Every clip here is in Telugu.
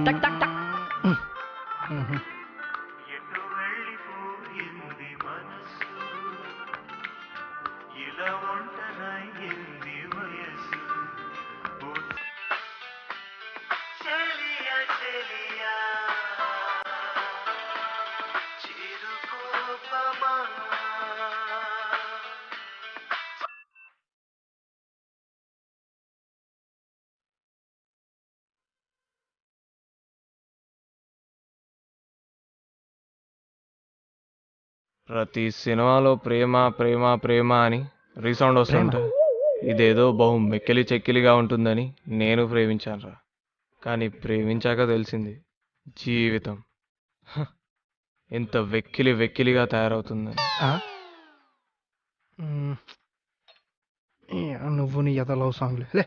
టక్ టక్ టక్. ప్రతి సినిమాలో ప్రేమ ప్రేమ ప్రేమ అని రీసౌండ్ వస్తుంటాయి. ఇదేదో బహు మెక్కిలి చెక్కిలిగా ఉంటుందని నేను ప్రేమించానురా. కానీ ప్రేమించాక తెలిసింది జీవితం ఎంత వెక్కిలి వెక్కిలిగా తయారవుతుందని. నువ్వు నీ ఎద లవ్ సాంగ్లే లే.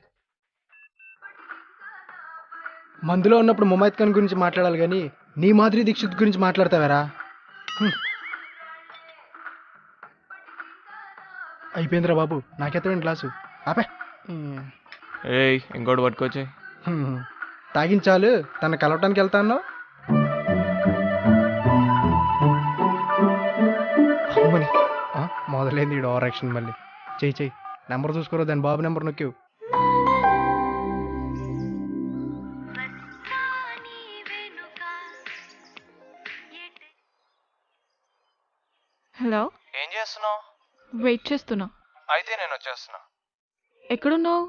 మందులో ఉన్నప్పుడు ముమైత్ ఖాన్ గురించి మాట్లాడాలి కానీ నీ మాధురి దీక్షిత్ గురించి మాట్లాడతావారా? అయిపోయిందిరా బాబు, నాకెత్తవేంటి గ్లాసు ఆపే. ఏయ్ ఇంకోటి పట్టుకొచ్చాయి. తాగించాలు తన కలవటానికి వెళ్తాను. మొదలైంది ఈ ఓవర్ యాక్షన్. మళ్ళీ చెయ్యి చెయ్యి. నెంబర్ చూసుకోరా, దాని బాబు నెంబర్ నొక్కేవు. హలో, ఏం చేస్తున్నావు? వెయిట్ చేస్తున్నా. అయితే నేను వచ్చేస్తున్నా. ఎక్కడున్నావు?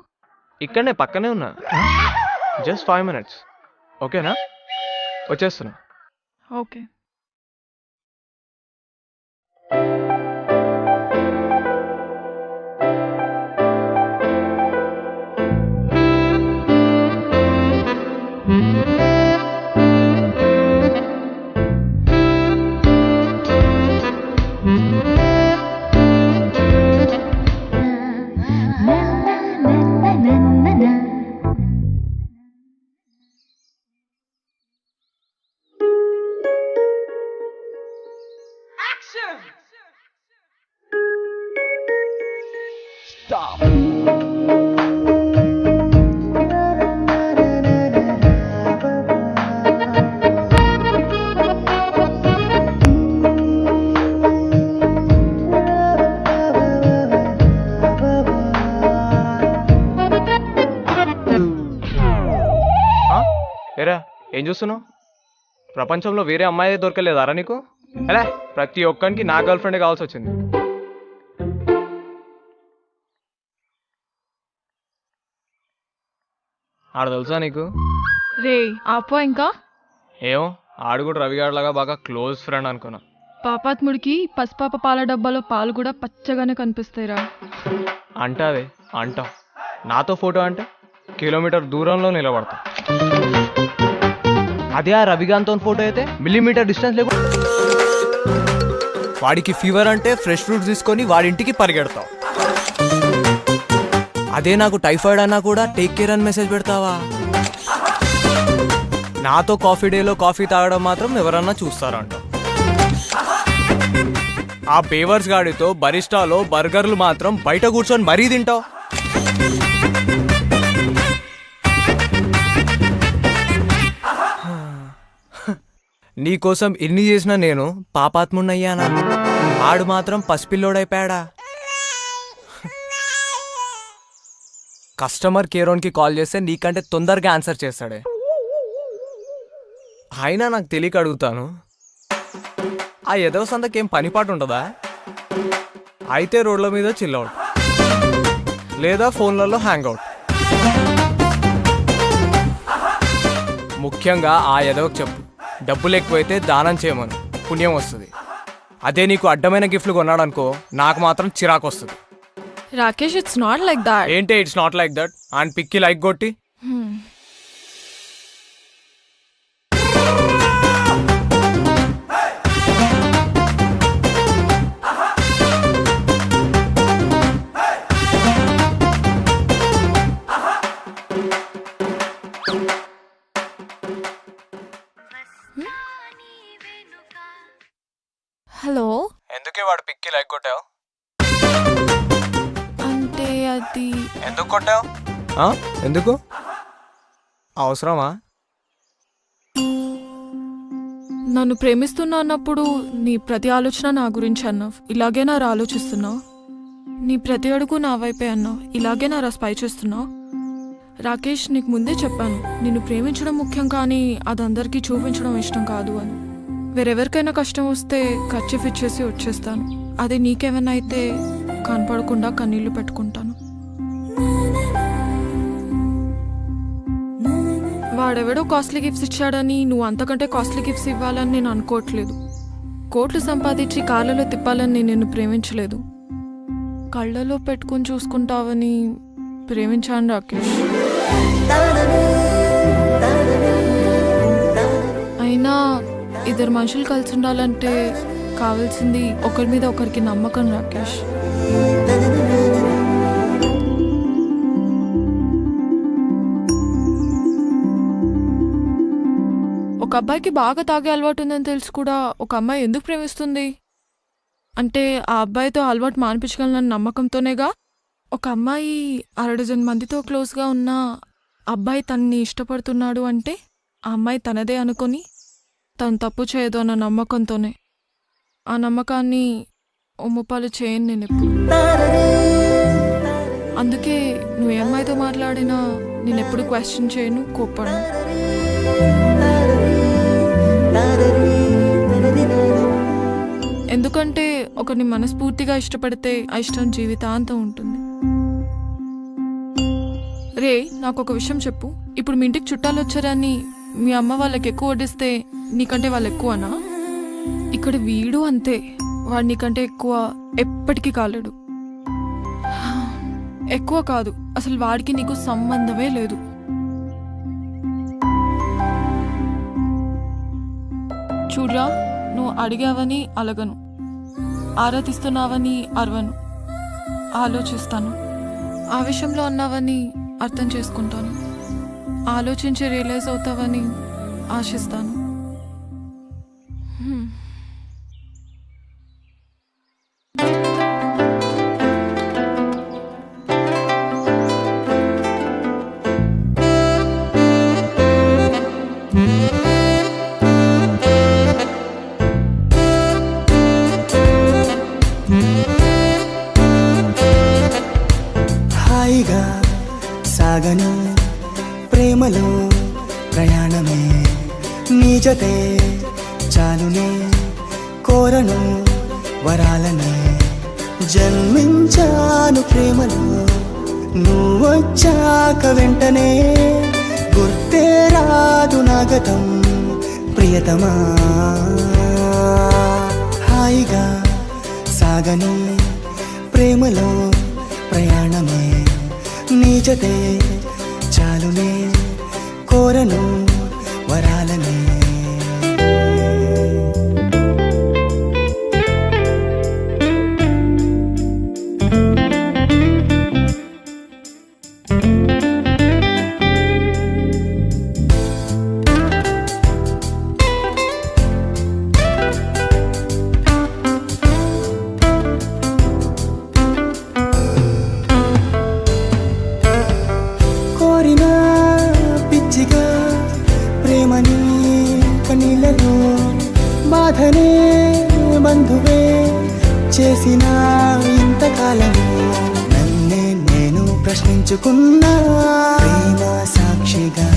ఇక్కడనే పక్కనే ఉన్నా. Just 5 minutes. ఓకేనా? వచ్చేస్తున్నా. ఓకే. ఏరా ఏం చూస్తున్నావు? ప్రపంచంలో వేరే అమ్మాయి దొరకలేదారా నీకు? అలా ప్రతి ఒక్కరికి నా గర్ల్ ఫ్రెండే కావాల్సి వచ్చింది. ఆడ తెలుసా నీకు? రే ఆపో ఇంకా. ఏమో ఆడు కూడా రవిగాడిలాగా బాగా క్లోజ్ ఫ్రెండ్ అనుకున్నా. పాపాత్ముడికి పసిపాప పాల డబ్బాలో పాలు కూడా పచ్చగానే కనిపిస్తాయిరా. అంటావే అంటావు. నాతో ఫోటో అంటే కిలోమీటర్ దూరంలో నిలబడతా. అదే ఆ రవిగాంతో ఫోటో అయితే మిల్లీమీటర్ డిస్టెన్స్ లేకుండా వాడికి ఫీవర్ అంటే ఫ్రెష్ ఫ్రూట్స్ తీసుకొని వాడింటికి పరిగెడతావు. అదే నాకు టైఫాయిడ్ అన్నా కూడా టేక్ కేర్ అని మెసేజ్ పెడతావా? నాతో కాఫీ డేలో కాఫీ తాగడం మాత్రం ఎవరన్నా చూస్తారంట. ఆ పేవర్స్ గాడితో బరిస్టాలో బర్గర్లు మాత్రం బయట కూర్చొని మరీ తింటావు. నీకోసం ఎన్ని చేసినా నేను పాపాత్మున్నయ్యానా? ఆడు మాత్రం పసిపిల్లోడైపోయాడా? కస్టమర్ కేరోన్కి కాల్ చేస్తే నీకంటే తొందరగా ఆన్సర్ చేస్తాడే. అయినా నాకు తెలియక అడుగుతాను, ఆ ఎదవ సందకేం పనిపాటు ఉంటుందా? అయితే రోడ్ల మీద చిల్అవుట్ లేదా ఫోన్లలో హ్యాంగ్అవుట్. ముఖ్యంగా ఆ ఎదవకు చెప్పు, డబ్బులు ఎక్కువైతే దానం చేయమను, పుణ్యం వస్తుంది. అదే నీకు అడ్డమైన గిఫ్ట్లు కొన్నాడనుకో నాకు మాత్రం చిరాకు వస్తుంది. Rakesh, it's not like that. ఏంటి it's not like that? And పిక్కి లైక్ కొట్టి హలో, ఎందుకే వాడు పిక్కి లైక్ కొట్టావు? అంటే అది ఎందుకు కొట్టావు? ఎందుకు అవసరమా? నన్ను ప్రేమిస్తున్నా అన్నప్పుడు నీ ప్రతి ఆలోచన నా గురించి అన్నావు. ఇలాగే నా ఆలోచిస్తున్నావు. నీ ప్రతి అడుగు నా వైపే అన్నావు. ఇలాగే నా స్పై చేస్తున్నావు. రాకేష్, నీకు ముందే చెప్పాను, నిన్ను ప్రేమించడం ముఖ్యం కానీ అది అందరికీ చూపించడం ఇష్టం కాదు అని. వేరెవరికైనా కష్టం వస్తే ఖర్చు ఇచ్చేసి వచ్చేస్తాను. అదే నీకేమైనా అయితే కనపడకుండా కన్నీళ్లు పెట్టుకుంటాను. వాడెవడో కాస్ట్లీ గిఫ్ట్స్ ఇచ్చాడని నువ్వు అంతకంటే కాస్ట్లీ గిఫ్ట్స్ ఇవ్వాలని నేను అనుకోవట్లేదు. కోట్లు సంపాదించి కార్లలో తిప్పాలని నేను నిన్ను ప్రేమించలేదు. కళ్ళలో పెట్టుకుని చూసుకుంటావని ప్రేమించాను రాకేష్. అయినా ఇద్దరు మనుషులు కలిసి ఉండాలంటే కావాల్సింది ఒకరి మీద ఒకరికి నమ్మకం రాకేష్. ఒక అబ్బాయికి బాగా తాగే అలవాటు ఉందని తెలిసి కూడా ఒక అమ్మాయి ఎందుకు ప్రేమిస్తుంది అంటే ఆ అబ్బాయితో అలవాటు మానిపించగలనన్న నమ్మకంతోనేగా. ఒక అమ్మాయి 60 మందితో క్లోజ్గా ఉన్న అబ్బాయి తనని ఇష్టపడుతున్నాడు అంటే ఆ అమ్మాయి తనదే అనుకొని తను తప్పు చేయదు అన్న నమ్మకంతోనే. ఆ నమ్మకాన్ని ఒమ్ముపాలు చేయను నేను ఎప్పుడు. అందుకే నువ్వు ఏ అమ్మాయితో మాట్లాడినా నేను ఎప్పుడు క్వశ్చన్ చేయను, కోప్పడను. ఎందుకంటే ఒకరిని మనస్ఫూర్తిగా ఇష్టపడితే ఆ ఇష్టం జీవితాంతం ఉంటుంది. రే, నాకు ఒక విషయం చెప్పు. ఇప్పుడు మీ ఇంటికి చుట్టాలు వచ్చారని మీ అమ్మ వాళ్ళకి ఎక్కువ వడ్డిస్తే నీకంటే వాళ్ళు ఎక్కువనా? ఇక్కడ వీడు అంతే, వాడు నీకంటే ఎక్కువ ఎప్పటికీ కాలేడు. ఎక్కువ కాదు, అసలు వాడికి నీకు సంబంధమే లేదు. చూడ్రా, నువ్వు అడిగావని అలగను, ఆరాధిస్తున్నావని అరవను, ఆలోచిస్తాను. ఆవేశంలో అన్నావని అర్థం చేసుకుంటాను, ఆలోచించి రియలైజ్ అవుతావని ఆశిస్తాను. హాయిగా సాగను ప్రేమలో ప్రయాణమే, నీ జతే చాలునే, కోరను వరాలనే. జన్మించాను ప్రేమలో, నువ్వొచ్చాక వెంటనే గుర్తే రాదు నా గతం ప్రియతమా. హాయిగా సాగను ప్రేమలో ప్రయాణమే, నీ జతే చాలునే, కోరను వరాలనే. కోరినా పిచ్చిగా ప్రేమని కన్నీళ్ళలో, బాధనే బంధువే చేసిన ఇంతకాలము. నన్నే నేను ప్రశ్నించుకున్నా ప్రేమ సాక్షిగా,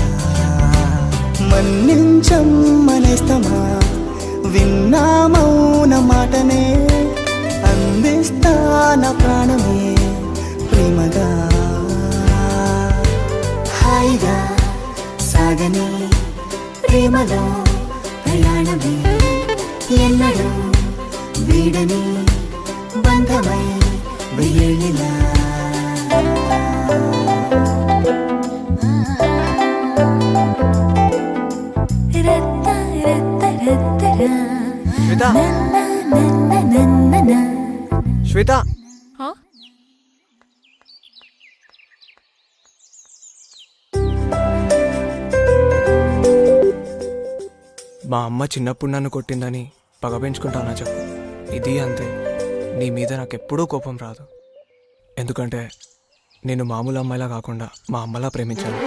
మన్నించమ్మనేస్తమా విన్నా మౌన మాటనే, అందిస్తాన ప్రాణమే ప్రేమగా. హాయిగా సాగని ప్రేమలో ప్రయాణమే, ఎన్నడూ వీడని బంధమై వెయ్యేళ్ళిలా. శ్వేత, శ్వేత, హా? మా అమ్మ చిన్నప్పుడు నన్ను కొట్టిందని పగ పెంచుకుంటానా చెప్పు. ఇది అంతే, నీ మీద నాకెప్పుడూ కోపం రాదు. ఎందుకంటే నేను మామూలు అమ్మాయిలా కాకుండా మా అమ్మలా ప్రేమించాను.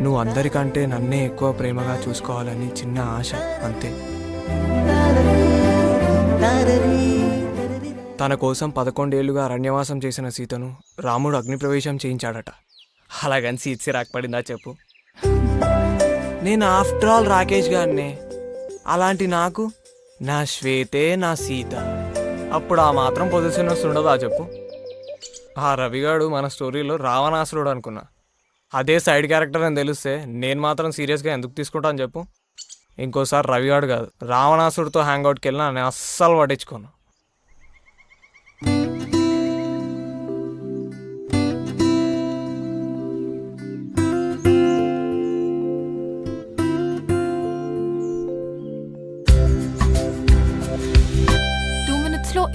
నువ్వు అందరికంటే నన్నే ఎక్కువ ప్రేమగా చూసుకోవాలని చిన్న ఆశ, అంతే. తన కోసం 11 ఏళ్లుగా అరణ్యవాసం చేసిన సీతను రాముడు అగ్నిప్రవేశం చేయించాడట. అలాగని సీత సిరాక్పడిందా చెప్పు? నేను ఆఫ్టర్ ఆల్ రాకేష్ గారినే. అలాంటి నాకు నా శ్వేతే నా సీత. అప్పుడు ఆ మాత్రం పొజిషన్ ఉండదా చెప్పు? ఆ రవిగాడు మన స్టోరీలో రావణాసురుడు అనుకున్నా. అదే సైడ్ క్యారెక్టర్ అని తెలిస్తే నేను మాత్రం సీరియస్గా ఎందుకు తీసుకుంటాను చెప్పు? ఇంకోసారి రవిగాడు కాదు, రావణాసుడితో హ్యాంగ్అవుట్కి వెళ్ళినా నేను అస్సలు పట్టించుకోను.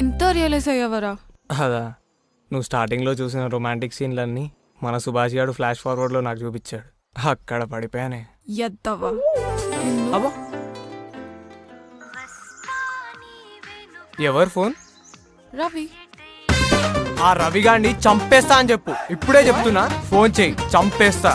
ఇంత రియలైజ్ అయ్యావరా? అదా, నువ్వు స్టార్టింగ్లో చూసిన రొమాంటిక్ సీన్లన్నీ మన సుభాష్ గారు ఫ్లాష్ ఫార్వర్డ్లో నాకు చూపించాడు. అక్కడ పడిపోయానే. ఎద్దవా అబ్బా, ఎవరు ఫోన్? రవి. ఆ రవిగాడిని చంపేస్తా అని చెప్పు. ఇప్పుడే చెప్తున్నా, ఫోన్ చేయి, చంపేస్తా.